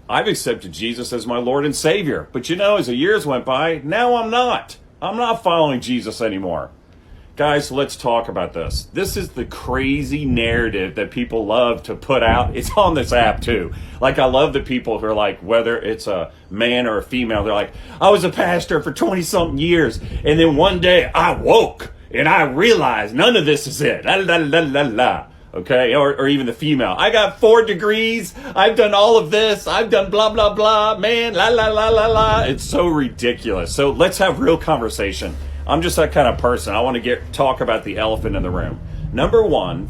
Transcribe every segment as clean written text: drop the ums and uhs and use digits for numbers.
I've accepted Jesus as my Lord and Savior. But you know, as the years went by, now I'm not. I'm not following Jesus anymore. Guys, let's talk about this. This is the crazy narrative that people love to put out. It's on this app too. Like, I love the people who are like, whether it's a man or a female, they're like, I was a pastor for 20 something years. And then one day I woke and I realized none of this is it. La, la, la, la, la. Okay, or even the female. I got 4 degrees. I've done all of this. I've done blah, blah, blah. Man, la, la, la, la, la. It's so ridiculous. So let's have real conversation. I'm just that kind of person. I want to talk about the elephant in the room. Number one,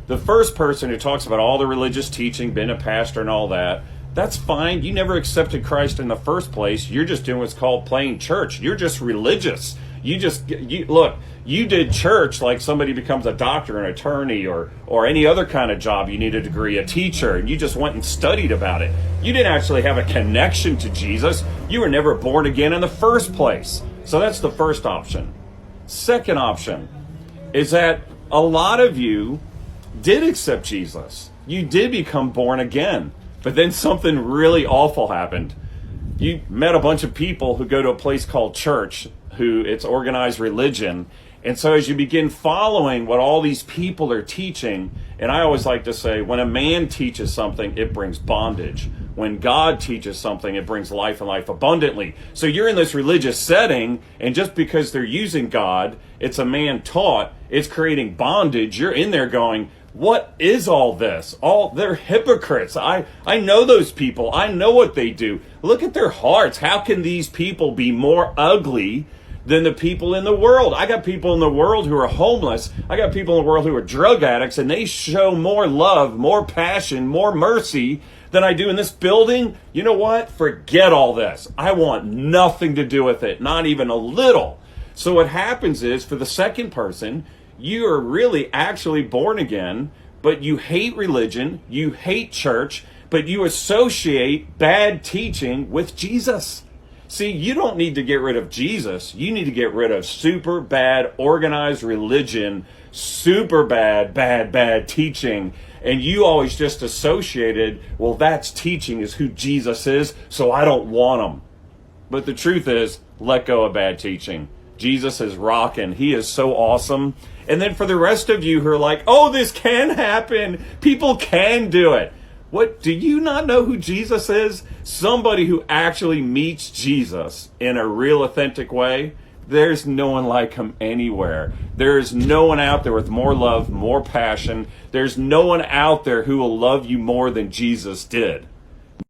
the first person who talks about all the religious teaching, being a pastor and all that, that's fine. You never accepted Christ in the first place. You're just doing what's called playing church. You're just religious. Look, you did church like somebody becomes a doctor, an attorney, or any other kind of job. You need a degree, a teacher, and you just went and studied about it. You didn't actually have a connection to Jesus. You were never born again in the first place. So that's the first option. Second option is that a lot of you did accept Jesus. You did become born again, but then something really awful happened. You met a bunch of people who go to a place called church, who it's organized religion. And so as you begin following what all these people are teaching, and I always like to say, when a man teaches something, it brings bondage. When God teaches something, it brings life and life abundantly. So you're in this religious setting, and just because they're using God, it's a man taught, it's creating bondage. You're in there going, what is all this? They're hypocrites. I know those people. I know what they do. Look at their hearts. How can these people be more ugly than the people in the world? I got people in the world who are homeless. I got people in the world who are drug addicts, and they show more love, more passion, more mercy than I do in this building. You know what? Forget all this. I want nothing to do with it, not even a little. So what happens is, for the second person, you are really actually born again, but you hate religion, you hate church, but you associate bad teaching with Jesus. See, you don't need to get rid of Jesus. You need to get rid of super bad organized religion, super bad teaching. And you always just associated, well, that's teaching is who Jesus is, so I don't want him. But the truth is, let go of bad teaching. Jesus is rocking. He is so awesome. And then for the rest of you who are like, oh, this can happen. People can do it. What, do you not know who Jesus is? Somebody who actually meets Jesus in a real authentic way. There's no one like him anywhere. There's no one out there with more love, more passion. There's no one out there who will love you more than Jesus did.